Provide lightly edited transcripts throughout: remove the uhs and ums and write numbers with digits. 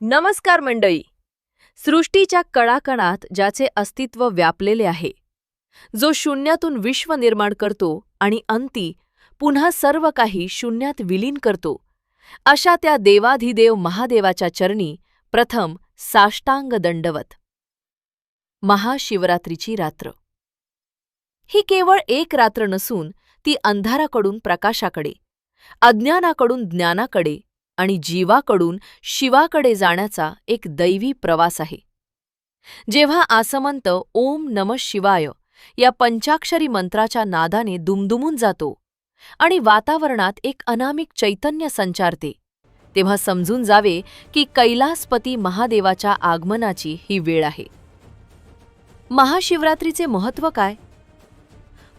नमस्कार मंडळी. सृष्टीच्या कणाकणात ज्याचे अस्तित्व व्यापलेले आहे, जो शून्यातून विश्व निर्माण करतो आणि अंती पुन्हा सर्व काही शून्यात विलीन करतो, अशा त्या देवाधिदेव महादेवाच्या चरणी प्रथम साष्टांग दंडवत. महाशिवरात्रीची रात्र ही केवळ एक रात्र नसून ती अंधाराकडून प्रकाशाकडे, अज्ञानाकडून ज्ञानाकडे आणि जीवाकडून शिवाकडे जाण्याचा एक दैवी प्रवास आहे. जेव्हा आसमंत ओम नमः शिवाय या पंचाक्षरी मंत्राच्या नादाने दुमदुमून जातो आणि वातावरणात एक अनामिक चैतन्य संचारते, तेव्हा समजून जावे की कैलासपती महादेवाच्या आगमनाची ही वेळ आहे. महाशिवरात्रीचे महत्त्व काय?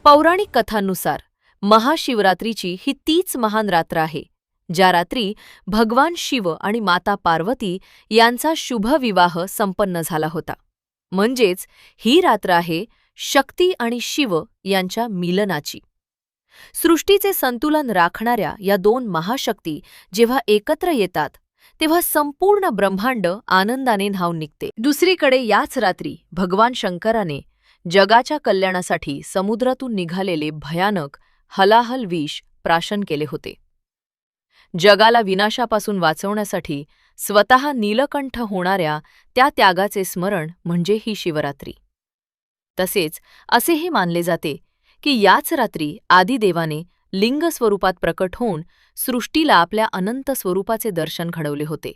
पौराणिक कथांनुसार महाशिवरात्रीची ही तीच महान रात्र आहे ज्या रात्री भगवान शिव आणि माता पार्वती यांचा शुभ विवाह संपन्न झाला होता. म्हणजेच ही रात्र आहे शक्ती आणि शिव यांच्या मिलनाची. सृष्टीचे संतुलन राखणाऱ्या या दोन महाशक्ती जेव्हा एकत्र येतात तेव्हा संपूर्ण ब्रह्मांड आनंदाने न्हाऊन निघते. दुसरीकडे याच रात्री भगवान शंकराने जगाच्या कल्याणासाठी समुद्रातून निघालेले भयानक हलाहल विष प्राशन केले होते. जगाला विनाशापासून वाचवण्यासाठी स्वतः नीलकंठ होणाऱ्या त्या त्यागाचे स्मरण म्हणजे ही शिवरात्री. तसेच असेही मानले जाते की याच रात्री आदिदेवाने लिंग स्वरूपात प्रकट होऊन सृष्टीला आपल्या अनंत स्वरूपाचे दर्शन घडवले होते.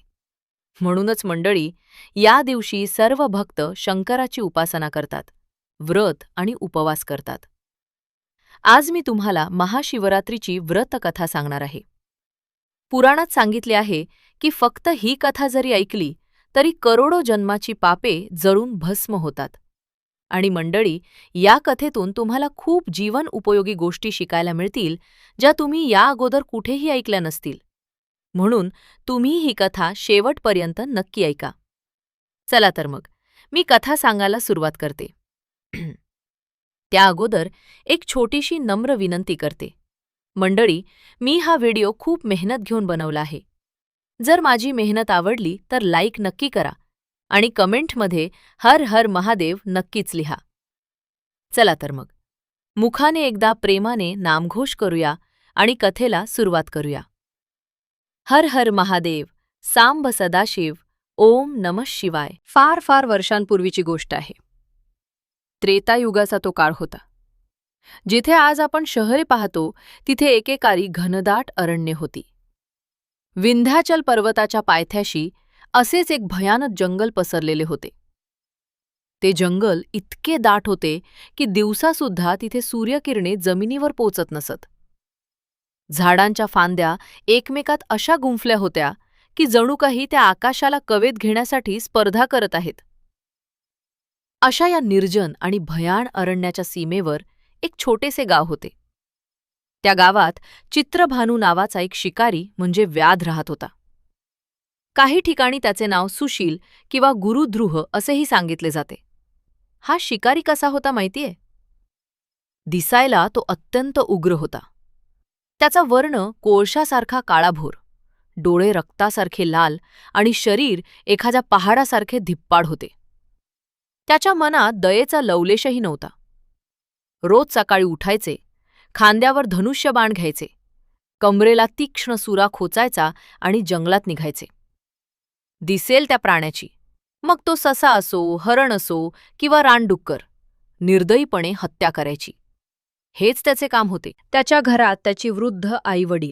म्हणूनच मंडळी, या दिवशी सर्व भक्त शंकराची उपासना करतात, व्रत आणि उपवास करतात. आज मी तुम्हाला महाशिवरात्रीची व्रतकथा सांगणार आहे. पुराणात सांगितले आहे की फक्त ही कथा जरी ऐकली तरी करोडो जन्माची पापे जळून भस्म होतात. आणि मंडळी, या कथेतून तुम्हाला खूप जीवन उपयोगी गोष्टी शिकायला मिळतील ज्या तुम्ही या अगोदर कुठेही ऐकल्या नसतील. म्हणून तुम्ही ही कथा शेवटपर्यंत नक्की ऐका. चला तर मग मी कथा सांगायला सुरुवात करते. त्या अगोदर एक छोटीशी नम्र विनंती करते. मंडळी, मी हा व्हिडिओ खूप मेहनत घेऊन बनवला आहे. जर माझी मेहनत आवडली तर लाईक नक्की करा आणि कमेंटमध्ये हर हर महादेव नक्कीच लिहा. चला तर मग मुखाने एकदा प्रेमाने नामघोष करूया आणि कथेला सुरुवात करूया. हर हर महादेव, सांब सदाशिव, ओम नमः शिवाय. फार फार वर्षांपूर्वीची गोष्ट आहे. त्रेतायुगाचा तो काळ होता. जिथे आज आपण शहरे पाहतो तिथे एकेकाळी घनदाट अरण्ये होती. विंध्याचल पर्वताच्या पायथ्याशी असेच एक भयानक जंगल पसरलेले होते. ते जंगल इतके दाट होते की दिवसासुद्धा तिथे सूर्यकिरणे जमिनीवर पोचत नसत. झाडांच्या फांद्या एकमेकात अशा गुंफल्या होत्या की जणू काही त्या आकाशाला कवेत घेण्यासाठी स्पर्धा करत आहेत. अशा या निर्जन आणि भयाण अरण्याच्या सीमेवर एक छोटेसे गाव होते. त्या गावात चित्रभानू नावाचा एक शिकारी म्हणजे व्याध राहत होता. काही ठिकाणी त्याचे नाव सुशील किंवा गुरुध्रुह असेही सांगितले जाते. हा शिकारी कसा होता माहितीये? दिसायला तो अत्यंत उग्र होता. त्याचा वर्ण कोळशासारखा काळाभोर, डोळे रक्तासारखे लाल आणि शरीर एखाद्या पहाडासारखे धिप्पाड होते. त्याच्या मनात दयेचा लवलेशही नव्हता. रोज सकाळी उठायचे, खांद्यावर धनुष्यबाण घ्यायचे, कमरेला तीक्ष्ण सुरा खोचायचा आणि जंगलात निघायचे. दिसेल त्या प्राण्याची, मग तो ससा असो, हरण असो किंवा रानडुक्कर, निर्दयीपणे हत्या करायची. हेच त्याचे काम होते. त्याच्या घरात त्याची वृद्ध आईवडील,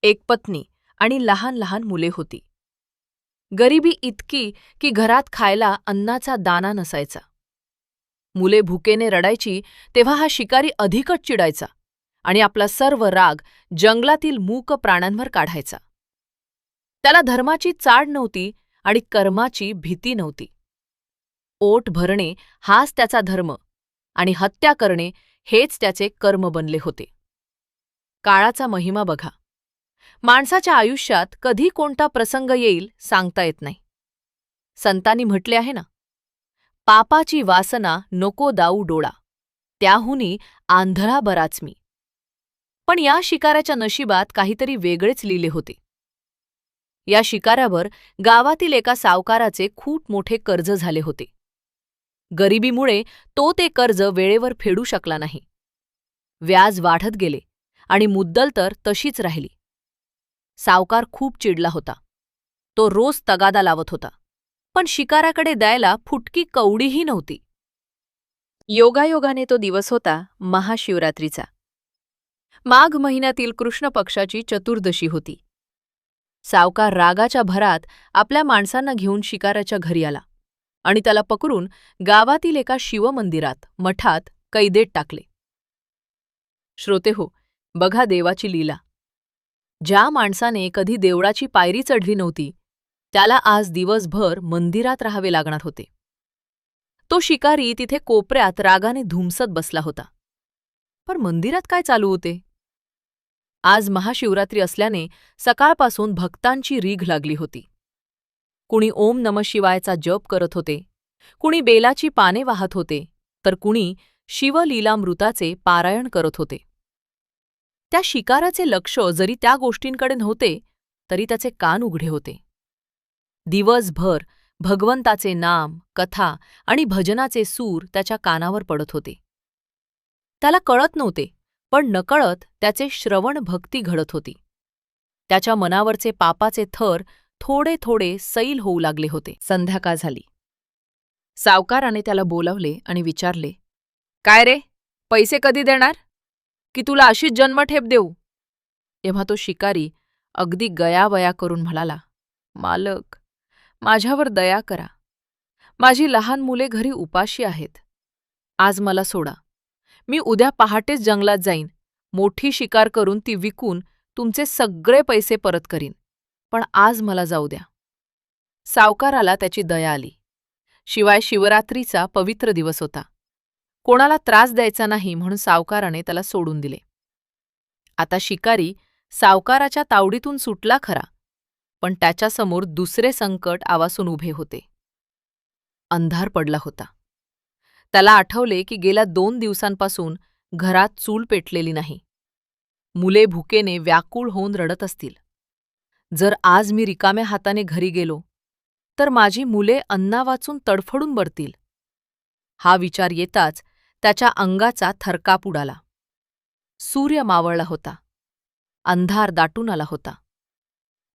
एक पत्नी आणि लहान लहान मुले होती. गरिबी इतकी की घरात खायला अन्नाचा दाना नसायचा. मुले भुकेने रडायची तेव्हा हा शिकारी अधिकच चिडायचा आणि आपला सर्व राग जंगलातील मूक प्राण्यांवर काढायचा. त्याला धर्माची चाड नव्हती आणि कर्माची भीती नव्हती. ओठ भरणे हाच त्याचा धर्म आणि हत्या करणे हेच त्याचे कर्म बनले होते. काळाचा महिमा बघा. माणसाच्या आयुष्यात कधी कोणता प्रसंग येईल सांगता येत नाही. संतांनी म्हटले आहे ना, पापाची वासना नको दाऊ डोळा, त्याहुनी आंधळा बराच मी. पण या शिकाऱ्याच्या नशिबात काहीतरी वेगळेच लिहिले होते. या शिकाऱ्यावर गावातील एका सावकाराचे खूप मोठे कर्ज झाले होते. गरिबीमुळे तो ते कर्ज वेळेवर फेडू शकला नाही. व्याज वाढत गेले आणि मुद्दल तर तशीच राहिली. सावकार खूप चिडला होता. तो रोज तगादा लावत होता, पण शिकाऱ्याकडे द्यायला फुटकी कवडीही नव्हती. योगायोगाने तो दिवस होता महाशिवरात्रीचा. माघ महिन्यातील कृष्ण पक्षाची चतुर्दशी होती. सावकार रागाच्या भरात आपल्या माणसांना घेऊन शिकाऱ्याच्या घरी आला आणि त्याला पकडून गावातील एका शिवमंदिरात मठात कैदेत टाकले. श्रोतेहो, बघा देवाची लीला. ज्या माणसाने कधी देवळाची पायरी चढली नव्हती त्याला आज दिवसभर मंदिरात राहावे लागणार होते. तो शिकारी तिथे कोपऱ्यात रागाने धुमसत बसला होता. पण मंदिरात काय चालू होते? आज महाशिवरात्री असल्याने सकाळपासून भक्तांची रीघ लागली होती. कुणी ओम नमः शिवायचा जप करत होते, कुणी बेलाची पाने वाहत होते, तर कुणी शिवलीलामृताचे पारायण करत होते. त्या शिकाराचे लक्ष जरी त्या गोष्टींकडे नव्हते तरी त्याचे कान उघडे होते. दिवसभर भगवंताचे नाम, कथा आणि भजनाचे सूर त्याच्या कानावर पडत होते. त्याला कळत नव्हते, पण नकळत त्याचे श्रवण भक्ती घडत होती. त्याच्या मनावरचे पापाचे थर थोडे थोडे सैल होऊ लागले होते. संध्याकाळ झाली. सावकाराने त्याला बोलावले आणि विचारले, "काय रे, पैसे कधी देणार? की तुला अशीच जन्मठेप देऊ?" तेव्हा तो शिकारी अगदी गयावया करून म्हणाला, "मालक, माझ्यावर दया करा. माझी लहान मुले घरी उपाशी आहेत. आज मला सोडा. मी उद्या पहाटेच जंगलात जाईन. मोठी शिकार करून ती विकून तुमचे सगळे पैसे परत करीन. पण आज मला जाऊ द्या." सावकाराला त्याची दया आली. शिवाय शिवरात्रीचा पवित्र दिवस होता. कोणाला त्रास द्यायचा नाही म्हणून सावकाराने त्याला सोडून दिले. आता शिकारी सावकाराच्या तावडीतून सुटला खरा, पण त्याच्यासमोर दुसरे संकट आवासून उभे होते. अंधार पडला होता. त्याला आठवले की गेल्या 2 दिवसांपासून घरात चूल पेटलेली नाही. मुले भुकेने व्याकुळ होऊन रडत असतील. जर आज मी रिकाम्या हाताने घरी गेलो तर माझी मुले अन्नावाचून तडफडून मरतील. हा विचार येताच त्याच्या अंगाचा थरकाप उडाला. सूर्य मावळला होता. अंधार दाटून आला होता.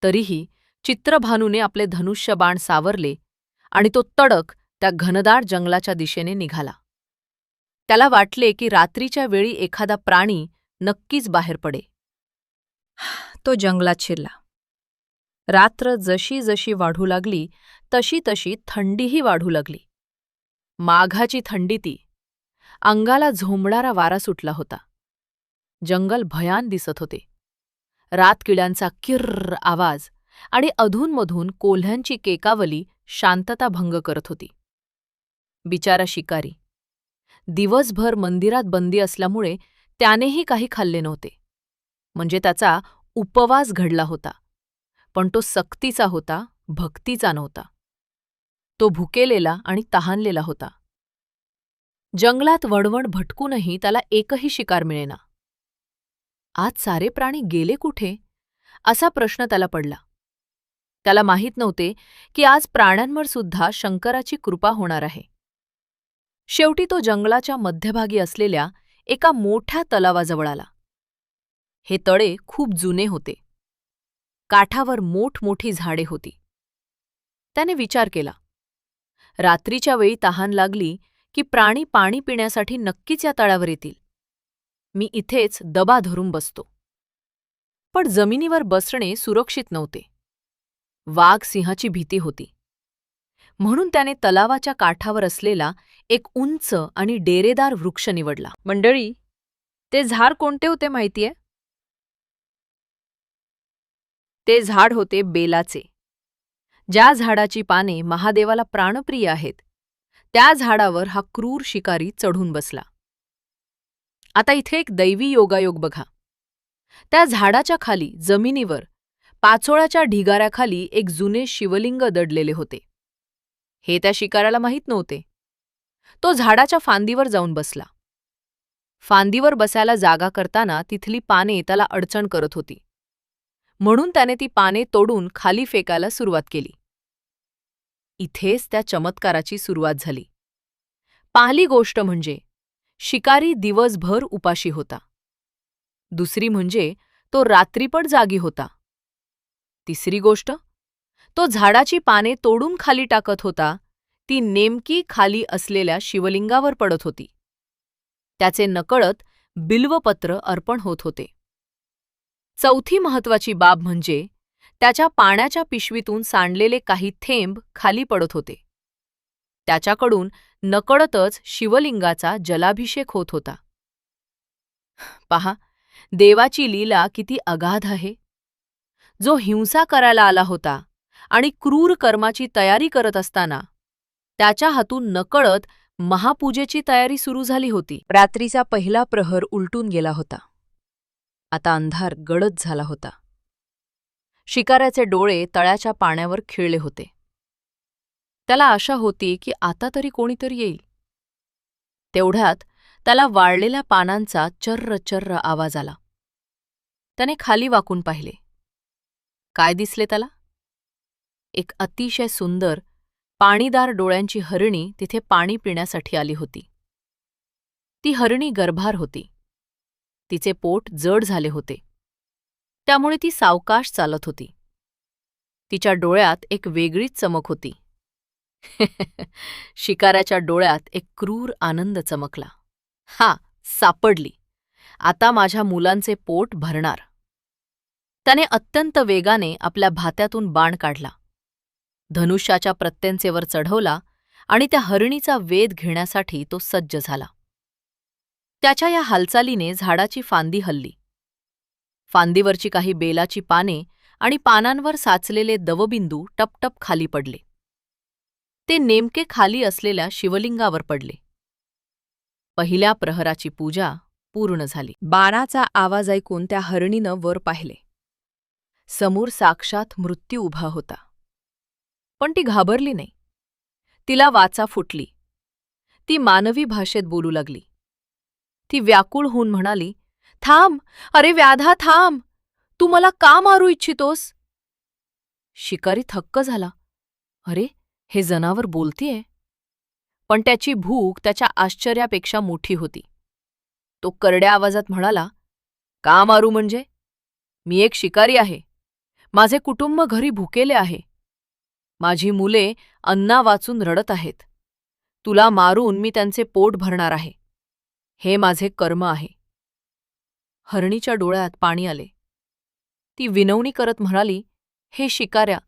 तरीही चित्रभानूने आपले धनुष्यबाण सावरले आणि तो तडक त्या घनदाट जंगलाच्या दिशेने निघाला. त्याला वाटले की रात्रीच्या वेळी एखादा प्राणी नक्कीच बाहेर पडे. तो जंगलात शिरला. रात्र जशी जशी वाढू लागली तशी तशी थंडीही वाढू लागली. माघाची थंडी ती. अंगाला झोंबणारा वारा सुटला होता. जंगल भयान दिसत होते. रातकिड्यांचा किर्र आवाज आणि अधूनमधून कोल्ह्यांची केकावली शांतता भंग करत होती. बिचारा शिकारी. दिवसभर मंदिरात बंदी असल्यामुळे त्यानेही काही खाल्ले नव्हते. म्हणजे त्याचा उपवास घडला होता, पण तो सक्तीचा होता, भक्तीचा नव्हता. तो भुकेलेला आणि तहानलेला होता. जंगलात वणवण भटकूनही त्याला एकही शिकार मिळेना. आज सारे प्राणी गेले कुठे असा प्रश्न त्याला पडला. त्याला माहीत नव्हते की आज प्राण्यांवर सुद्धा शंकराची कृपा होणार आहे. शेवटी तो जंगलाच्या मध्यभागी असलेल्या एका मोठ्या तलावाजवळ आला. हे तळे खूप जुने होते. काठावर मोठमोठी झाडे होती. त्याने विचार केला, रात्रीच्या वेळी तहान लागली की प्राणी पाणी पिण्यासाठी नक्कीच या तळ्यावर येतील. मी इथेच दबा धरून बसतो. पण जमिनीवर बसणे सुरक्षित नव्हते. वाघ सिंहाची भीती होती. म्हणून त्याने तलावाच्या काठावर असलेला एक उंच आणि डेरेदार वृक्ष निवडला. मंडळी, ते झाड कोणते होते माहितीये? ते झाड होते बेलाचे. ज्या झाडाची पाने महादेवाला प्राणप्रिय आहेत, त्या झाडावर हा क्रूर शिकारी चढून बसला. आता इथे एक दैवी योगायोग बघा. त्या झाडाच्या खाली जमिनीवर पाचोळ्याच्या ढिगाऱ्याखाली एक जुने शिवलिंग दडलेले होते. हे त्या शिकाऱ्याला माहीत नव्हते. तो झाडाच्या फांदीवर जाऊन बसला. फांदीवर बसायला जागा करताना तिथली पाने त्याला अडचण करत होती. म्हणून त्याने ती पाने तोडून खाली फेकायला सुरुवात केली. इथेच त्या चमत्काराची सुरुवात झाली. पहिली गोष्ट म्हणजे शिकारी दिवसभर उपाशी होता. दुसरी म्हणजे तो रात्रीपण जागी होता. तिसरी गोष्ट, तो झाडाची पाने तोडून खाली टाकत होता, ती नेमकी खाली असलेल्या शिवलिंगावर पडत होती. त्याचे नकळत बिल्वपत्र अर्पण होत होते. चौथी महत्वाची बाब म्हणजे त्याच्या पाण्याच्या पिशवीतून सांडलेले काही थेंब खाली पडत होते. त्याच्याकडून नकळतच शिवलिंगाचा जलाभिषेक होत होता. पहा, देवाची लीला किती अगाध आहे. जो हिंसा करायला आला होता आणि क्रूर कर्माची तयारी करत असताना त्याच्या हातून नकळत महापूजेची तयारी सुरू झाली होती. रात्रीचा पहिला प्रहर उलटून गेला होता. आता अंधार गडद झाला होता. शिकाऱ्याचे डोळे तळ्याच्या पाण्यावर खिळले होते. त्याला आशा होती की आता तरी कोणीतरी येईल. तेवढ्यात त्याला वाळलेल्या पानांचा चर्र चर्र आवाज आला. त्याने खाली वाकून पाहिले. काय दिसले त्याला? एक अतिशय सुंदर पाणीदार डोळ्यांची हरिणी तिथे पाणी पिण्यासाठी आली होती. ती हरिणी गर्भार होती. तिचे पोट जड झाले होते. त्यामुळे ती सावकाश चालत होती. तिच्या डोळ्यात एक वेगळीच चमक होती. शिकाऱ्याच्या डोळ्यात एक क्रूर आनंद चमकला. हा, सापडली. आता माझ्या मुलांचे पोट भरणार. त्याने अत्यंत वेगाने आपल्या भात्यातून बाण काढला. धनुष्याच्या प्रत्यंचेवर चढवला आणि त्या हरिणीचा वेध घेण्यासाठी तो सज्ज झाला. त्याच्या या हालचालीने झाडाची फांदी हलली. फांदीवरची काही बेलाची पाने आणि पानांवर साचलेले दवबिंदू टपटप खाली पडले. ते नेमके खाली असलेल्या शिवलिंगावर पडले. पहिल्या प्रहराची पूजा पूर्ण झाली. बाणाचा आवाज ऐकून त्या हरिणीनं वर पाहिले. समोर साक्षात मृत्यू उभा होता. पण ती घाबरली नाही. तिला वाचा फुटली. ती मानवी भाषेत बोलू लागली. ती व्याकुळ होऊन म्हणाली, थांब, अरे व्याधा थांब, तू मला का मारू इच्छितोस? शिकारी थक्क झाला. अरे, हे जनावर बोलतीये. पण त्याची भूक त्याच्या आश्चर्यापेक्षा मोठी होती. तो करड्या आवाजात म्हणाला, का मारू म्हणजे? मी एक शिकारी आहे. माझे कुटुंब घरी भुकेले आहे. माझी मुले अन्ना वाचून रडत आहेत. तुला मारून मी त्यांचे पोट भरणार आहे. हे माझे कर्म आहे. हरणीच्या डोळ्यात पाणी आले. ती विनवणी करत म्हणाली, हे शिकाऱ्या,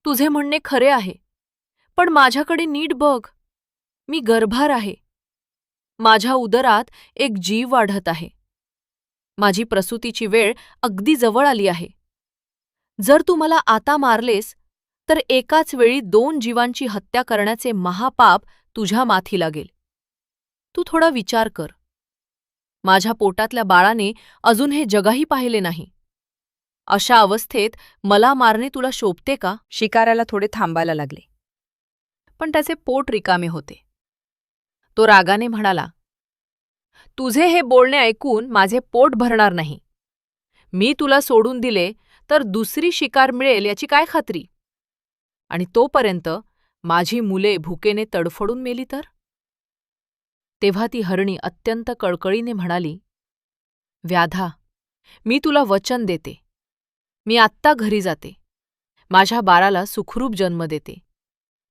तुझे म्हणणे खरे आहे. पण माझ्याकडे नीट बघ. मी गर्भार आहे. माझ्या उदरात एक जीव वाढत आहे. माझी प्रसूतीची वेळ अगदी जवळ आली आहे. जर तू मला आता मारलेस तर एकाच वेळी 2 जीवांची हत्या करण्याचे महापाप तुझ्या माथी लागेल. तू थोडा विचार कर. माझ्या पोटातल्या बाळाने अजून हे जगाही पाहिले नाही. अशा अवस्थेत मला मारणे तुला शोभते का? शिकाऱ्याला थोडे थांबायला लागले. पण त्याचे पोट रिकामे होते. तो रागाने म्हणाला, तुझे हे बोलणे ऐकून माझे पोट भरणार नाही. मी तुला सोडून दिले तर दुसरी शिकार मिळेल याची काय खात्री? आणि तोपर्यंत माझी मुले भुकेने तडफडून मेली तर? तेव्हा ती हरणी अत्यंत कळकळीने म्हणाली, व्याधा, मी तुला वचन देते. मी आत्ता घरी जाते. माझ्या बाळाला सुखरूप जन्म देते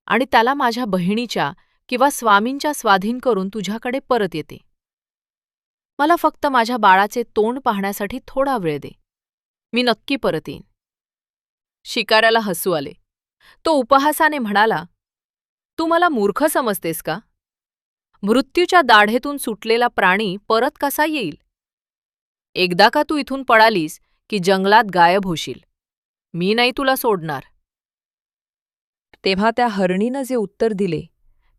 आणि त्याला माझ्या बहिणीच्या किंवा स्वामींच्या स्वाधीन करून तुझ्याकडे परत येते. मला फक्त माझ्या बाळाचे तोंड पाहण्यासाठी थोडा वेळ दे. मी नक्की परत येईन. शिकाऱ्याला हसू आले. तो उपहासाने म्हणाला, तू मला मूर्ख समजतेस का? मृत्यूच्या दाढेतून सुटलेला प्राणी परत कसा येईल? एकदा का तू इथून पळालीस की जंगलात गायब होशील. मी नाही तुला सोडणार. तेव्हा त्या हरणीनं जे उत्तर दिले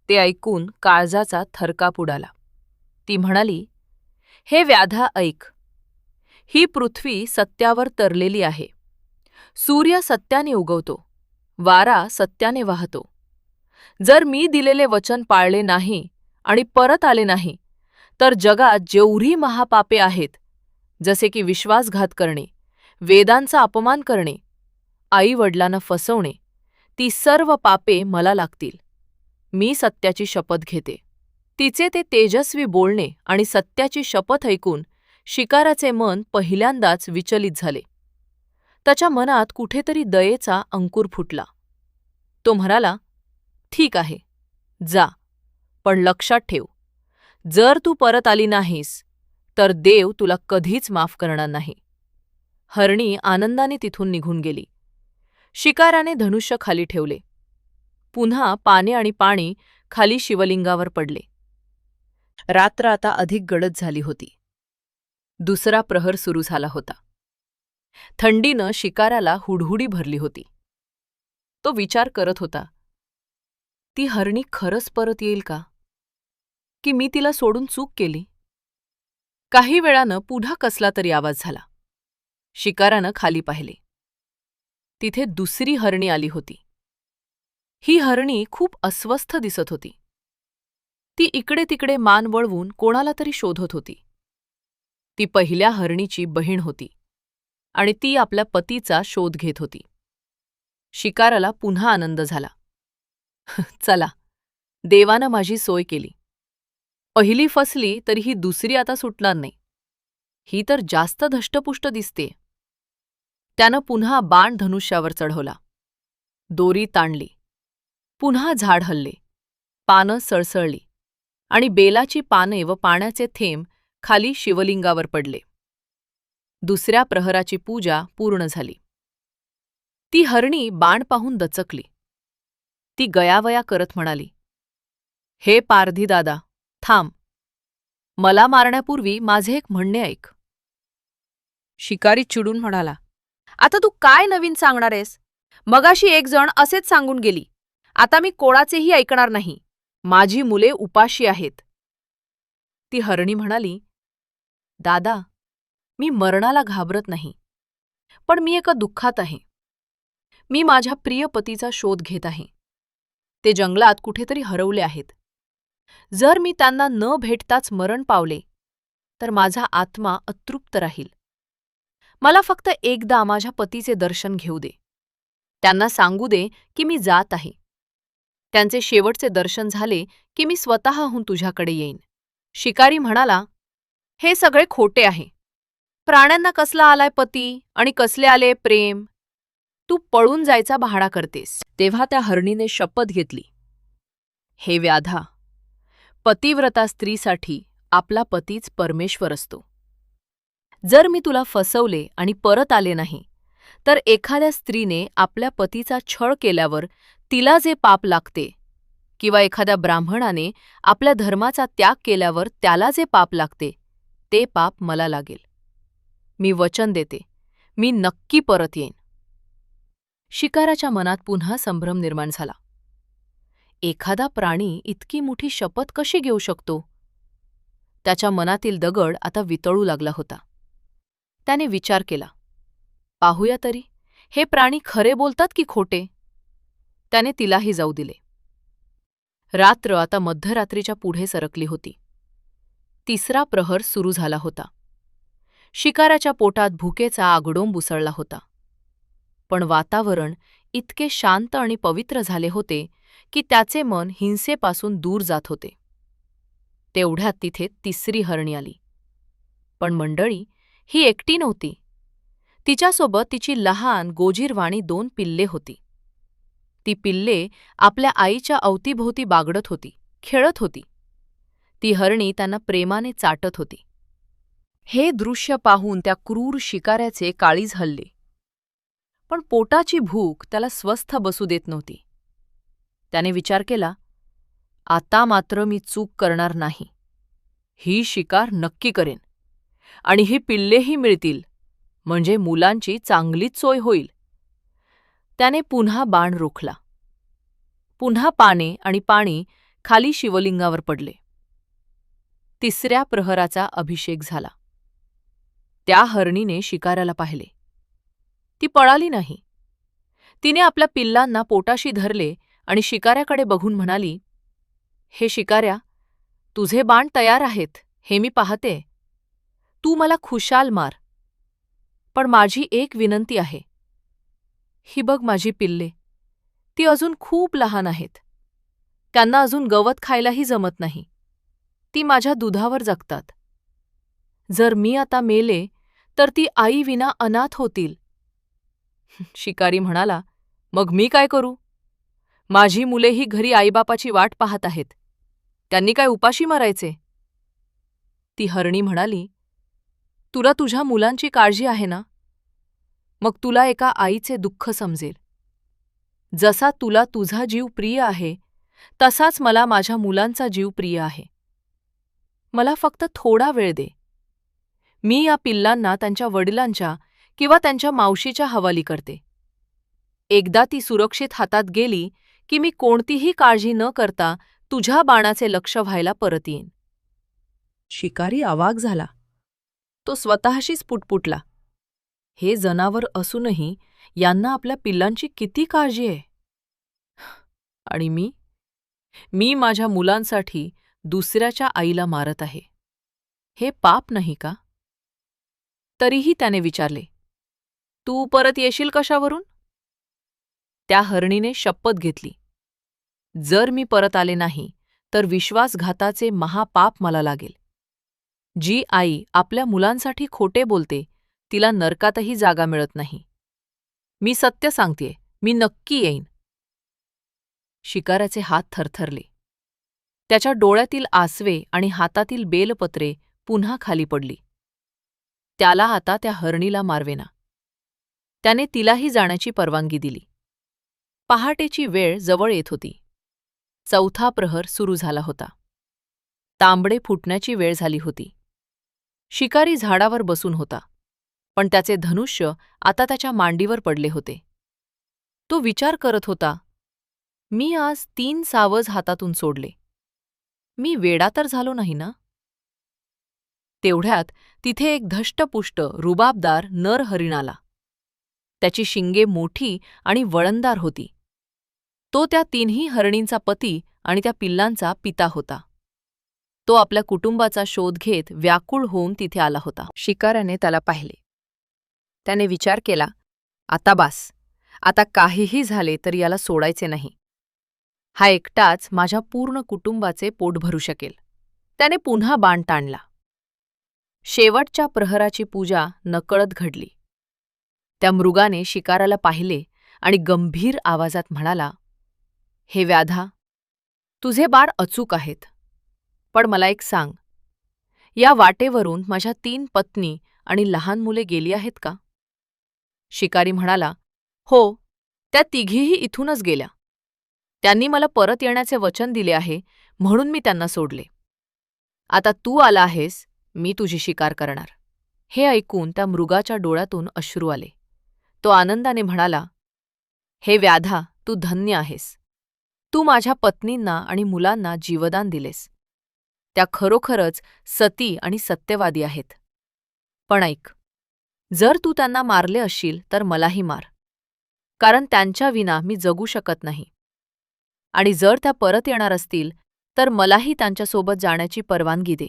ते ऐकून काळजाचा थरकाप उडाला. ती म्हणाली, हे व्याधा ऐक. ही पृथ्वी सत्यावर तरलेली आहे. सूर्य सत्याने उगवतो. वारा सत्याने वाहतो. जर मी दिलेले वचन पाळले नाही आणि परत आले नाही तर जगात जेवढी महापापे आहेत, जसे की विश्वासघात करणे, वेदांचा अपमान करणे, आई-वडिलांना फसवणे, ती सर्व पापे मला लागतील. मी सत्याची शपथ घेते. तिचे ते तेजस्वी बोलणे आणि सत्याची शपथ ऐकून शिकाराचे मन पहिल्यांदाच विचलित झाले. त्याच्या मनात कुठेतरी दयेचा अंकुर फुटला. तो म्हणाला, ठीक आहे, जा, पण लक्षात ठेव, जर तू परत आली नाहीस तर देव तुला कधीच माफ करणार नाही. हरणी आनंदाने तिथून निघून गेली. शिकाराने धनुष्य खाली ठेवले. पुन्हा पाने आणि पाणी खाली शिवलिंगावर पडले. रात्र आता अधिक गडद झाली होती. दुसरा प्रहर सुरू झाला होता. थंडीनं शिकाराला हुडहुडी भरली होती. तो विचार करत होता, ती हरणी खरंच परत येईल का? की मी तिला सोडून चूक केली? काही वेळानं पुन्हा कसला तरी आवाज झाला. शिकारानं खाली पाहिले. तिथे दुसरी हरणी आली होती. ही हरणी खूप अस्वस्थ दिसत होती. ती इकडे तिकडे मान वळवून कोणाला तरी शोधत होती. ती पहिल्या हरणीची बहीण होती आणि ती आपल्या पतीचा शोध घेत होती. शिकाराला पुन्हा आनंद झाला. चला, देवानं माझी सोय केली. पहिली फसली तरी ही दुसरी आता सुटणार नाही. ही तर जास्त धष्टपुष्ट दिसते. त्यानं पुन्हा बाण धनुष्यावर चढवला. दोरी ताणली. पुन्हा झाड हलले. पानं सळसळली आणि बेलाची पाने व पाण्याचे थेंब खाली शिवलिंगावर पडले. दुसऱ्या प्रहराची पूजा पूर्ण झाली. ती हरणी बाण पाहून दचकली. ती गयावया करत म्हणाली, हे पारधी दादा, थांब. मला मारण्यापूर्वी माझे एक म्हणणे ऐक. शिकारी चिडून म्हणाला, आता तू काय नवीन सांगणार आहेस? मगाशी एक जण असेच सांगून गेली. आता मी कोणाचेही ऐकणार नाही. माझी मुले उपाशी आहेत. ती हरणी म्हणाली, दादा, मी मरणाला घाबरत नाही, पण मी एका दुःखात आहे. मी माझ्या प्रिय पतीचा शोध घेत आहे. ते जंगलात कुठेतरी हरवले आहेत. जर मी त्यांना न भेटताच मरण पावले तर माझा आत्मा अतृप्त राहील. मला फक्त एकदा माझ्या पतीचे दर्शन घेऊ दे. त्यांना सांगू दे की मी जात आहे. त्यांचे शेवटचे दर्शन झाले की मी स्वतःहून तुझ्याकडे येईन. शिकारी म्हणाला, हे सगळे खोटे आहे. प्राण्यांना कसला आलाय पती आणि कसले आले प्रेम? तू पळून जायचा बहाणा करतेस. तेव्हा त्या हरणीने शपथ घेतली, हे व्याधा, पतिव्रता स्त्रीसाठी आपला पतीच परमेश्वर असतो. जर मी तुला फसवले आणि परत आले नाही तर एखाद्या स्त्रीने आपल्या पतीचा छळ केल्यावर तिला जे पाप लागते किंवा एखाद्या ब्राह्मणाने आपल्या धर्माचा त्याग केल्यावर त्याला जे पाप लागते ते पाप मला लागेल. मी वचन देते, मी नक्की परत येईन. शिकाराच्या मनात पुन्हा संभ्रम निर्माण झाला. एखादा प्राणी इतकी मोठी शपथ कशी घेऊ शकतो? त्याच्या मनातील दगड आता वितळू लागला होता. त्याने विचार केला, पाहूया तरी हे प्राणी खरे बोलतात की खोटे. त्याने तिलाही जाऊ दिले. रात्र आता मध्यरात्रीच्या पुढे सरकली होती. तिसरा प्रहर सुरू झाला होता. शिकाराच्या पोटात भुकेचा आगडोंब उसळला होता. पण वातावरण इतके शांत आणि पवित्र झाले होते की त्याचे मन हिंसेपासून दूर जात होते. तेवढ्यात तिथे तिसरी हरणी आली. पण मंडळी, ही एकटी नव्हती. तिच्यासोबत तिची लहान गोजीरवाणी 2 पिल्ले होती. ती पिल्ले आपल्या आईच्या अवतीभोवती बागडत होती, खेळत होती. ती हरणी त्यांना प्रेमाने चाटत होती. हे दृश्य पाहून त्या क्रूर शिकाऱ्याचे काळीज हलले. पण पोटाची भूक त्याला स्वस्थ बसू देत नव्हती. त्याने विचार केला, आता मात्र मी चूक करणार नाही. ही शिकार नक्की करेन आणि ही पिल्लेही मिळतील, म्हणजे मुलांची चांगलीच सोय होईल. त्याने पुन्हा बाण रोखला. पुन्हा पाने आणि पाणी खाली शिवलिंगावर पडले. तिसऱ्या प्रहराचा अभिषेक झाला. त्या हरणीने शिकाऱ्याला पाहिले. ती पळाली नाही. तिने आपल्या पिल्लांना पोटाशी धरले आणि शिकाऱ्याकडे बघून म्हणाली, हे शिकाऱ्या, तुझे बाण तयार आहेत हे मी पाहते. तू मला खुशाल मार. पण माझी एक विनंती आहे. ही बघ माझी पिल्ले, ती अजून खूप लहान आहेत. त्यांना अजून गवत खायलाही जमत नाही. ती माझ्या दुधावर जगतात. जर मी आता मेले तर ती आईविना अनाथ होतील. शिकारी म्हणाला, मग मी काय करू? माझी मुलेही घरी आईबापाची वाट पाहत आहेत. त्यांनी काय उपाशी मरायचे? ती हरणी म्हणाली, तुला तुझ्या मुलांची काळजी आहे ना? मग तुला एका आईचे दुःख समजेल. जसा तुला तुझा जीव प्रिय आहे, तसाच मला माझ्या मुलांचा जीव प्रिय आहे. मला फक्त थोडा वेळ दे. मी या पिल्लांना त्यांच्या वडिलांच्या किंवा त्यांच्या मावशीच्या हवाली करते. एकदा ती सुरक्षित हातात गेली की मी कोणतीही काळजी न करता तुझ्या बाणाचे लक्ष्य व्हायला परत येईन. शिकारी अवाक झाला. तो स्वतःशीच पुटपुटला, हे जनावर असूनही यांना आपल्या पिल्लांची किती काळजी आहे. आणि मी माझ्या मुलांसाठी दुसऱ्याच्या आईला मारत आहे. हे पाप नाही का? तरीही त्याने विचारले, तू परत येशील कशावरून? त्या हरणीने शपथ घेतली, जर मी परत आले नाही तर विश्वासघाताचे महापाप मला लागेल. जी आई आपल्या मुलांसाठी खोटे बोलते तिला नरकातही जागा मिळत नाही. मी सत्य सांगतेय, मी नक्की येईन. शिकाऱ्याचे हात थरथरले. त्याच्या डोळ्यातील आसवे आणि हातातील बेलपत्रे पुन्हा खाली पडली. त्याला आता त्या हरणीला मारवेना. त्याने तिलाही जाण्याची परवानगी दिली. पहाटेची वेळ जवळ येत होती. चौथा प्रहर सुरू झाला होता. तांबडे फुटण्याची वेळ झाली होती. शिकारी झाडावर बसून होता, पण त्याचे धनुष्य आता त्याच्या मांडीवर पडले होते. तो विचार करत होता, मी आज 3 सावज हातातून सोडले. मी वेडा तर झालो नाही ना? तेवढ्यात तिथे एक धष्टपुष्ट रुबाबदार नर हरिण आला. त्याची शिंगे मोठी आणि वळणदार होती. तो त्या 3ही हरणींचा पती आणि त्या पिल्लांचा पिता होता. तो आपल्या कुटुंबाचा शोध घेत व्याकुळ होऊन तिथे आला होता. शिकाऱ्याने त्याला पाहिले. त्याने विचार केला, आता बास, आता काहीही झाले तर याला सोडायचे नाही. हा एकटाच माझ्या पूर्ण कुटुंबाचे पोट भरू शकेल. त्याने पुन्हा बाण ताणला. शेवटच्या प्रहराची पूजा नकळत घडली. त्या मृगाने शिकाराला पाहिले आणि गंभीर आवाजात म्हणाला, हे व्याधा, तुझे बाण अचूक आहेत. पण मला एक सांग, या वाटेवरून माझ्या 3 पत्नी आणि लहान मुले गेली आहेत का? शिकारी म्हणाला, हो, त्या तिघीही इथूनच गेल्या. त्यांनी मला परत येण्याचे वचन दिले आहे म्हणून मी त्यांना सोडले. आता तू आला आहेस, मी तुझी शिकार करणार. हे ऐकून त्या मृगाच्या डोळ्यातून अश्रू आले. तो आनंदाने म्हणाला, हे व्याधा, तू धन्य आहेस. तू माझ्या पत्नींना आणि मुलांना जीवदान दिलेस. त्या खरोखरच सती आणि सत्यवादी आहेत. पण ऐक, जर तू त्यांना मारले असशील तर मलाही मार, कारण त्यांच्या विना मी जगू शकत नाही. आणि जर त्या परत येणार असतील तर मलाही त्यांच्यासोबत जाण्याची परवानगी दे.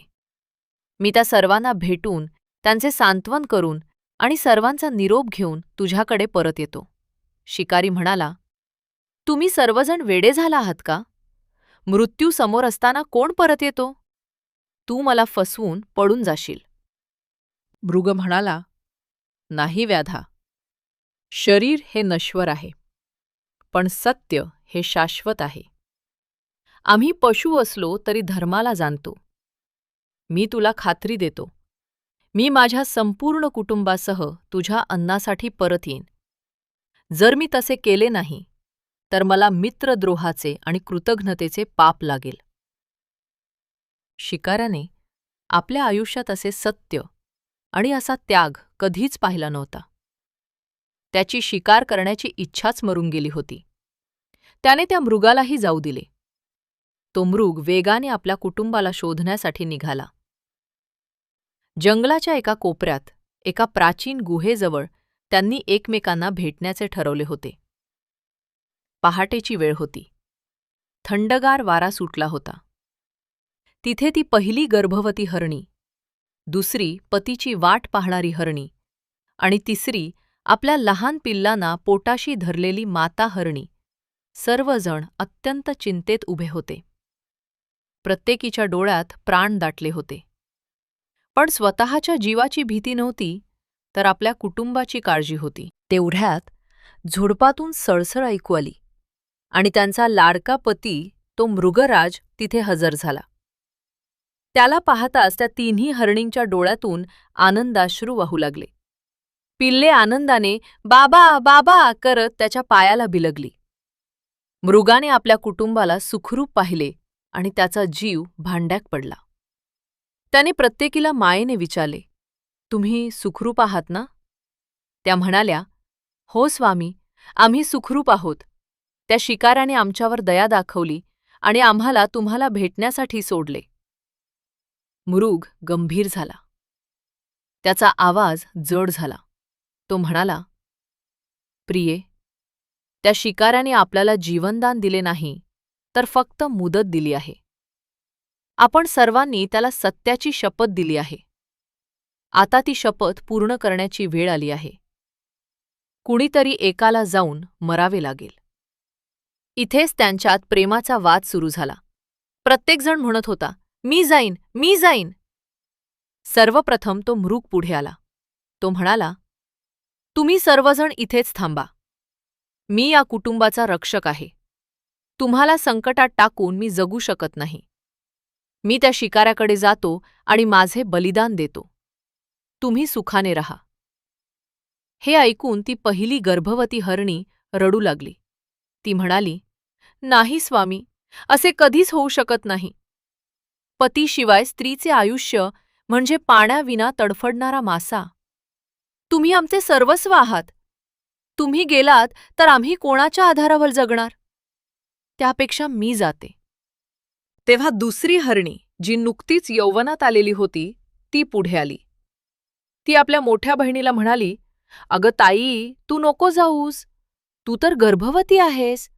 मी त्या सर्वांना भेटून त्यांचे सांत्वन करून आणि सर्वांचा निरोप घेऊन तुझ्याकडे परत येतो. शिकारी म्हणाला, तुम्ही सर्वजण वेडे झाला आहात का? मृत्यू समोर असताना कोण परत येतो? तू मला फसवून पळून जाशील. मृग म्हणाला, नाही व्याधा, शरीर हे नश्वर आहे, पण सत्य हे शाश्वत आहे. आम्ही पशु असलो तरी धर्माला जाणतो. मी तुला खात्री देतो, मी माझ्या संपूर्ण कुटुंबासह तुझ्या अन्नासाठी परत येईन. जर मी तसे केले नाही तर मला मित्रद्रोहाचे आणि कृतघ्नतेचे पाप लागेल. शिकाऱ्याने आपल्या आयुष्यात असे सत्य आणि असा त्याग कधीच पाहिला नव्हता. त्याची शिकार करण्याची इच्छाच मरून गेली होती. त्याने त्या मृगालाही जाऊ दिले. तो मृग वेगाने आपल्या कुटुंबाला शोधण्यासाठी निघाला. जंगलाच्या एका कोपऱ्यात एका प्राचीन गुहेजवळ त्यांनी एकमेकांना भेटण्याचे ठरवले होते. पहाटेची वेळ होती. थंडगार वारा सुटला होता. तिथे ती पहिली गर्भवती हरणी, दुसरी पतीची वाट पाहणारी हरणी आणि तिसरी आपल्या लहान पिल्लांना पोटाशी धरलेली माता हरणी. सर्वजण अत्यंत चिंतेत उभे होते. प्रत्येकीच्या डोळ्यात प्राण दाटले होते. पण स्वतःच्या जीवाची भीती नव्हती, तर आपल्या कुटुंबाची काळजी होती. तेवढ्यात झुडपातून सळसळ ऐकू आली आणि त्यांचा लाडका पती तो मृगराज तिथे हजर झाला. त्याला पाहताच त्या तिन्ही हरणींच्या डोळ्यातून आनंदाश्रू वाहू लागले. पिल्ले आनंदाने बाबा बाबा करत त्याच्या पायाला बिलगली. मृगाने आपल्या कुटुंबाला सुखरूप पाहिले आणि त्याचा जीव भांड्यात पडला. त्याने प्रत्येकीला मायेने विचारले, तुम्ही सुखरूप आहात ना? त्या म्हणाल्या, हो स्वामी, आम्ही सुखरूप आहोत. त्या शिकाऱ्याने आमच्यावर दया दाखवली आणि आम्हाला तुम्हाला भेटण्यासाठी सोडले. मृग गंभीर झाला. त्याचा आवाज जड झाला. तो म्हणाला, प्रिये, त्या शिकाऱ्याने आपल्याला जीवनदान दिले नाही, तर फक्त मुदत दिली आहे. आपण सर्वांनी त्याला सत्याची शपथ दिली आहे. आता ती शपथ पूर्ण करण्याची वेळ आली आहे. कुणीतरी एकाला जाऊन मरावे लागेल. इथेच त्यांच्यात प्रेमाचा वाद सुरू झाला. प्रत्येकजण म्हणत होता, मी जाईन, मी जाईन. सर्वप्रथम तो मृग पुढे आला. तो म्हणाला, तुम्ही सर्वजण इथेच थांबा. मी या कुटुंबाचा रक्षक आहे. तुम्हाला संकटात टाकून मी जगू शकत नाही. मी त्या शिकाऱ्याकडे जातो आणि माझे बलिदान देतो. तुम्ही सुखाने राहा. हे ऐकून ती पहिली गर्भवती हरणी रडू लागली. ती म्हणाली, नाही स्वामी, असे कधीच होऊ शकत नाही. पतीशिवाय स्त्रीचे आयुष्य म्हणजे पाण्याविना तडफडणारा मासा. तुम्ही आमचे सर्वस्व आहात. तुम्ही गेलात तर आम्ही कोणाच्या आधारावर जगणार? त्यापेक्षा मी जाते. तेव्हा दुसरी हरणी, जी नुकतीच यौवनात आलेली होती, ती पुढे आली. ती आपल्या मोठ्या बहिणीला म्हणाली, अगं ताई, तू नको जाऊस. तू तर गर्भवती आहेस.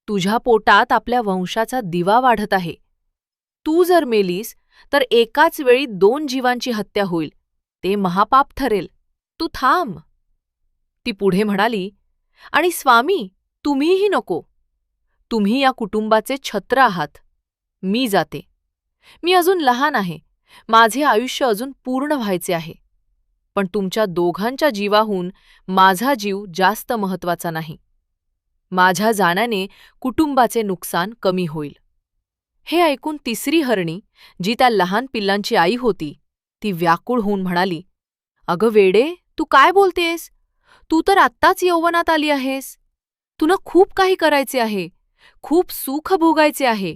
तुझ्या पोटात आपल्या वंशाचा दिवा वाढत आहे. तू जर मेलीस तर एकाच वेळी 2 जीवांची हत्या होईल. ते महापाप ठरेल. तू थांब. ती पुढे म्हणाली, आणि स्वामी, तुम्हीही नको. तुम्ही या कुटुंबाचे छत्र आहात. मी जाते. मी अजून लहान आहे. माझे आयुष्य अजून पूर्ण व्हायचे आहे. पण तुमच्या दोघांच्या जीवाहून माझा जीव जास्त महत्वाचा नाही. माझ्या जाण्याने कुटुंबाचे नुकसान कमी होईल. हे ऐकून तिसरी हरणी, जी त्या लहान पिल्लांची आई होती, ती व्याकुळ होऊन म्हणाली, अगं वेडे, तू काय बोलतेस? तू तर आत्ताच यौवनात आली आहेस. तुला खूप काही करायचे आहे. खूप सुख भोगायचे आहे.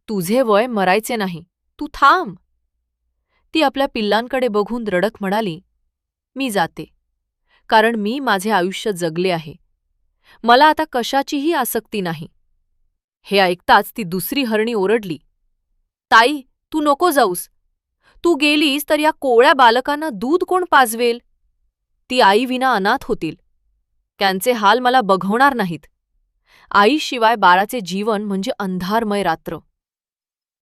तुझे वय मरायचे नाही. तू थांब. ती आपल्या पिल्लांकडे बघून रडत म्हणाली, मी जाते, कारण मी माझे आयुष्य जगले आहे. मला आता कशाचीही आसक्ती नाही. हे ऐकताच ती दुसरी हरणी ओरडली, ताई, तू नको जाऊस. तू गेलीस तर या कोवळ्या बालकांना दूध कोण पाजवेल? ती आईविना अनाथ होतील. त्यांचे हाल मला बघवणार नाहीत. आईशिवाय बाळाचे जीवन म्हणजे अंधारमय रात्र.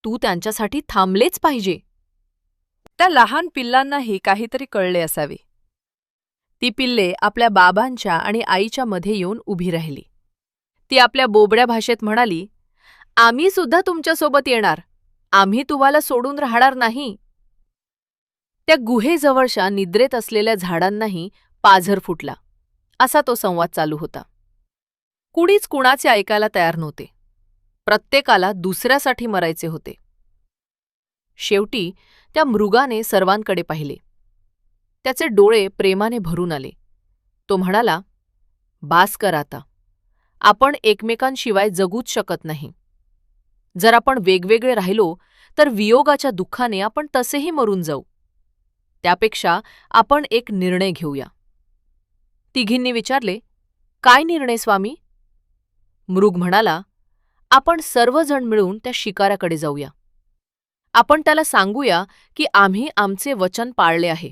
तू त्यांच्यासाठी थांबलेच पाहिजे. त्या लहान पिल्लांना हे काहीतरी कळले असावे. ती पिल्ले आपल्या बाबांच्या आणि आईच्या मध्ये येऊन उभी राहिली. ती आपल्या बोबड्या भाषेत म्हणाली, आम्ही सुद्धा तुमच्यासोबत येणार. आम्ही तुम्हाला सोडून राहणार नाही. त्या गुहेजवळच्या निद्रेत असलेल्या झाडांनाही पाझर फुटला. असा तो संवाद चालू होता. कुणीच कुणाचे ऐकायला तयार नव्हते. प्रत्येकाला दुसऱ्यासाठी मरायचे होते. शेवटी त्या मृगाने सर्वांकडे पाहिले. त्याचे डोळे प्रेमाने भरून आले. तो म्हणाला, बास कर आता. आपण एकमेकांशिवाय जगूच शकत नाही. जर आपण वेगवेगळे राहिलो तर वियोगाच्या दुःखाने आपण तसेही मरून जाऊ. त्यापेक्षा आपण एक निर्णय घेऊया. तिघींनी विचारले, काय निर्णय स्वामी? मृग म्हणाला, आपण सर्वजण मिळून त्या शिकाऱ्याकडे जाऊया. आपण त्याला सांगूया की आम्ही आमचे वचन पाळले आहे.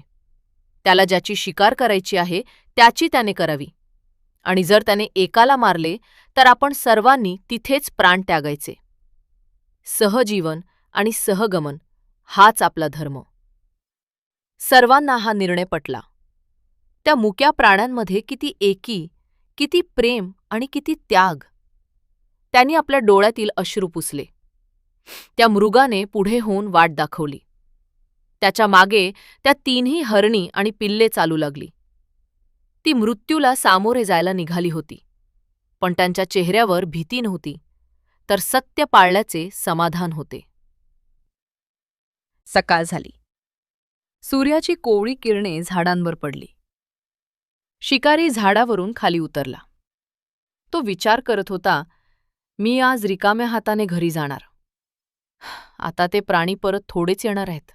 त्याला ज्याची शिकार करायची आहे त्याची त्याने करावी. आणि जर त्याने एकाला मारले तर आपण सर्वांनी तिथेच प्राण त्यागायचे. सहजीवन आणि सहगमन हाच आपला धर्म. सर्वांना हा निर्णय पटला. त्या मुक्या प्राण्यांमध्ये किती एकी, किती प्रेम आणि किती त्याग. त्यांनी आपल्या डोळ्यातील अश्रू पुसले. त्या मृगाने पुढे होऊन वाट दाखवली. त्याच्या मागे त्या तीनही हरणी आणि पिल्ले चालू लागली. ती मृत्यूला सामोरे जायला निघाली होती, पण त्यांच्या चेहऱ्यावर भीती नव्हती, तर सत्य पाळल्याचे समाधान होते. सकाळ झाली. सूर्याची कोवळी किरणे झाडांवर पडली. शिकारी झाडावरून खाली उतरला. तो विचार करत होता, मी आज रिकाम्या हाताने घरी जाणार. आता ते प्राणी परत थोडेच येणार आहेत.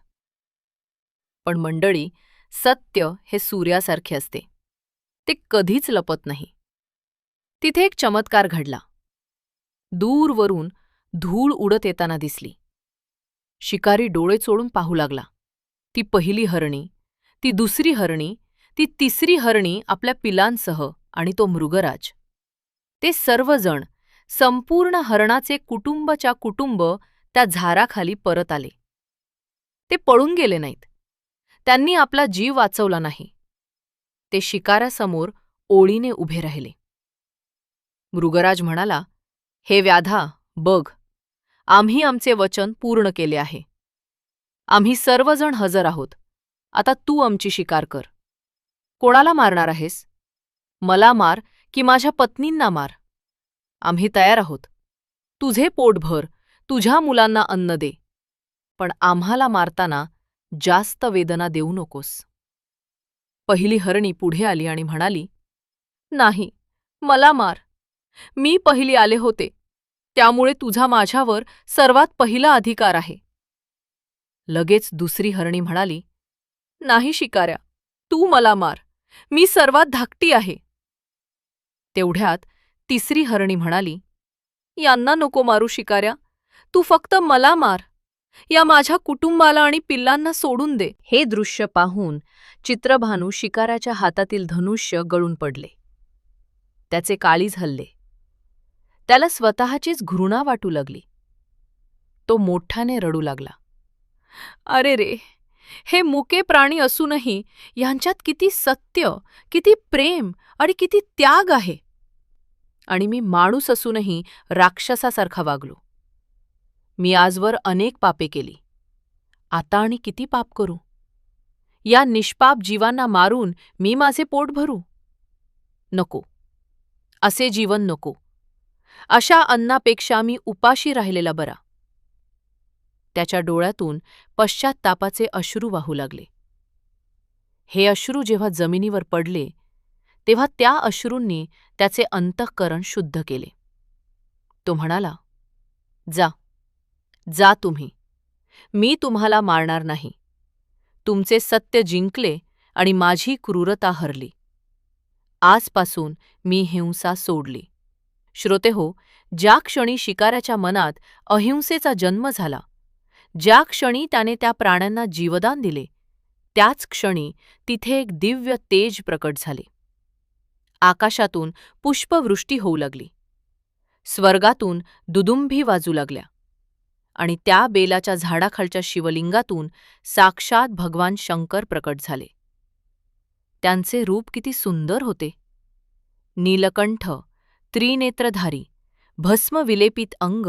पण मंडळी, सत्य हे सूर्यासारखे असते. ते कधीच लपत नाही. तिथे एक चमत्कार घडला. दूरवरून धूळ उडत येताना दिसली. शिकारी डोळे चोळून पाहू लागला. ती पहिली हरणी, ती दुसरी हरणी, ती तिसरी हरणी आपल्या पिलांसह आणि तो मृगराज. ते सर्वजण, संपूर्ण हरणाचे कुटुंबच्या कुटुंब त्या झाराखाली परत आले. ते पळून गेले नाहीत. त्यांनी आपला जीव वाचवला नाही. ते शिकारासमोर ओळीने उभे राहिले. मृगराज म्हणाला, हे व्याधा, बघ, आम्ही आमचे वचन पूर्ण केले आहे. आम्ही सर्वजण हजर आहोत. आता तू आमची शिकार कर. कोणाला मारणार आहेस? मला मार की माझ्या पत्नींना मार. आम्ही तयार आहोत. तुझे पोट भर, तुझ्या मुलांना अन्न दे, पण आम्हाला मारताना जास्त वेदना देऊ नकोस. पहिली हरणी पुढे आली आणि म्हणाली, नाही, मला मार. मी पहिली आले होते, त्यामुळे तुझा माझ्यावर सर्वात पहिला अधिकार आहे. लगेच दुसरी हरणी म्हणाली, नाही शिकाऱ्या, तू मला मार. मी सर्वात धाकटी आहे. तेवढ्यात तिसरी हरणी म्हणाली, यांना नको मारू शिकाऱ्या, तू फक्त मला मार. या माझ्या कुटुंबाला आणि पिल्लांना सोडून दे. हे दृश्य पाहून चित्रभानू शिकाऱ्याच्या हातातील धनुष्य गळून पडले. त्याचे काळीज हलले. त्याला स्वतःचीच घृणा वाटू लागली. तो मोठ्याने रडू लागला. अरे रे, हे मुके प्राणी असूनही यांच्यात किती सत्य, किती प्रेम आणि किती त्याग आहे. आणि मी माणूस असूनही राक्षसासारखा वागलो. मी आजवर अनेक पापे केली. आता आणि किती पाप करू? या निष्पाप जीवांना मारून मी माझे पोट भरू? नको, असे जीवन नको. अशा अन्नापेक्षा मी उपाशी राहिलेला बरा. त्याच्या डोळ्यातून पश्चात्तापाचे अश्रू वाहू लागले. हे अश्रू जेव्हा जमिनीवर पडले, तेव्हा त्या अश्रूंनी त्याचे अंतःकरण शुद्ध केले. तो म्हणाला, जा, जा तुम्ही. मी तुम्हाला मारणार नाही. तुमचे सत्य जिंकले आणि माझी क्रूरता हरली. आजपासून मी हिंसा सोडली. श्रोतेहो, ज्या क्षणी शिकाऱ्याच्या मनात अहिंसेचा जन्म झाला, ज्या क्षणी त्याने त्या प्राण्यांना जीवदान दिले, त्याच क्षणी तिथे एक दिव्य तेज प्रकट झाले. आकाशातून पुष्पवृष्टी होऊ लागली. स्वर्गातून दुदुंभी वाजू लागल्या आणि त्या बेलाच्या झाडाखालच्या शिवलिंगातून साक्षात भगवान शंकर प्रकट झाले. त्यांचे रूप किती सुंदर होते. नीलकंठ, त्रिनेत्रधारी, भस्म विलेपित अंग,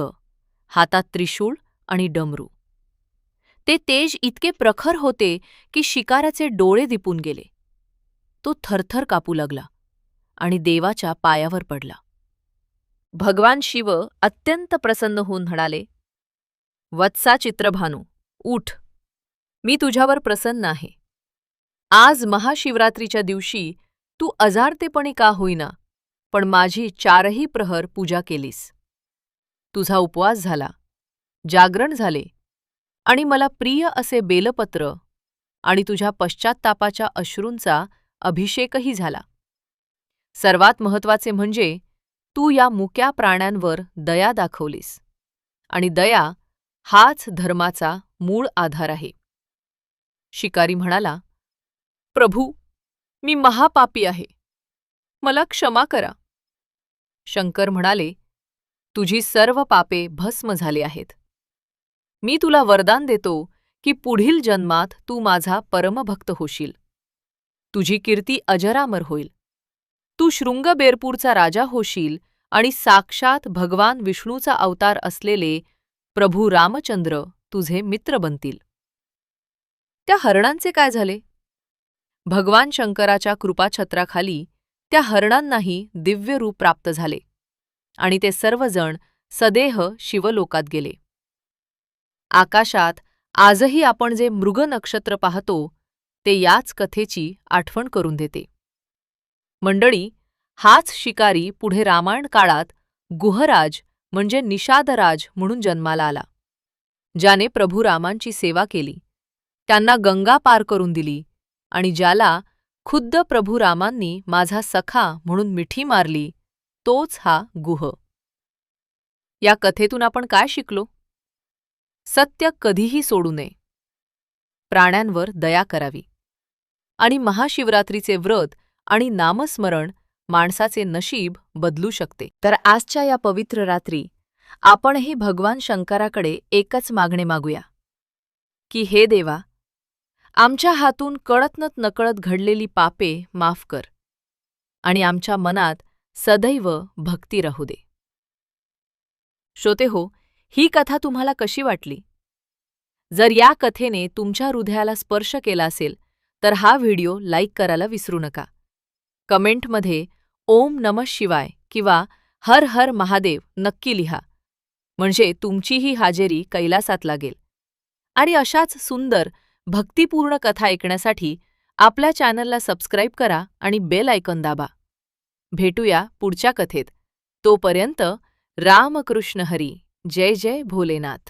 हातात त्रिशूळ आणि डमरू. ते तेज इतके प्रखर होते की शिकाऱ्याचे डोळे दिपून गेले. तो थरथर कापू लागला आणि देवाच्या पायावर पडला. भगवान शिव अत्यंत प्रसन्न होऊन म्हणाले, वत्सा चित्रभानू, उठ. मी तुझ्यावर प्रसन्न आहे. आज महाशिवरात्रीच्या दिवशी तू अजारतेपणे का होईना, पण माझी 4ही प्रहर पूजा केलीस. तुझा उपवास झाला, जागरण झाले आणि मला प्रिय असे बेलपत्र आणि तुझ्या पश्चात्तापाच्या अश्रूंचा अभिषेकही झाला. सर्वात महत्त्वाचे म्हणजे तू या मुक्या प्राण्यांवर दया दाखवलीस, आणि दया हाच धर्माचा मूळ आधार आहे. शिकारी म्हणाला, प्रभू, मी महापापी आहे. मला क्षमा करा. शंकर म्हणाले, तुझी सर्व पापे भस्म झाली आहेत. मी तुला वरदान देतो की पुढील जन्मात तू माझा परमभक्त होशील. तुझी कीर्ती अजरामर होईल. तू शृंगबेरपूरचा राजा होशील आणि साक्षात भगवान विष्णूचा अवतार असलेले प्रभू रामचंद्र तुझे मित्र बनतील. त्या हरणांचे काय झाले? भगवान शंकराच्या कृपाछत्राखाली त्या हरणांनाही दिव्य रूप प्राप्त झाले आणि ते सर्वजण सदेह शिवलोकात गेले. आकाशात आजही आपण जे मृग नक्षत्र पाहतो ते याच कथेची आठवण करून देते. मंडळी, हाच शिकारी पुढे रामायण काळात गुहराज म्हणजे निषादराज म्हणून जन्माला आला, ज्याने प्रभू रामांची सेवा केली, त्यांना गंगा पार करून दिली आणि ज्याला खुद्द प्रभू रामांनी माझा सखा म्हणून मिठी मारली, तोच हा गुह. या कथेतून आपण काय शिकलो? सत्य कधीही सोडू नये, प्राण्यांवर दया करावी आणि महाशिवरात्रीचे व्रत आणि नामस्मरण माणसाचे नशीब बदलू शकते. तर आजच्या या पवित्र रात्री आपणही भगवान शंकराकडे एकच मागणे मागूया की हे देवा, आमच्या हातून कळत नकळत घडलेली पापे माफ कर आणि आमच्या मनात सदैव भक्ती राहू दे. श्रोतेहो, ही कथा तुम्हाला कशी वाटली? जर या कथेने तुमच्या हृदयाला स्पर्श केला असेल तर हा व्हिडिओ लाईक करायला विसरू नका. कमेंटमध्ये ओम नमः शिवाय किंवा हर हर महादेव नक्की लिहा, म्हणजे तुमचीही हाजेरी कैलासात लागेल. आणि अशाच सुंदर भक्तिपूर्ण कथा ऐकण्यासाठी आपल्या चॅनलला सबस्क्राईब करा आणि बेल आयकॉन दाबा. भेटूया पुढच्या कथेत. तोपर्यंत रामकृष्ण हरी. जय जय भोलेनाथ.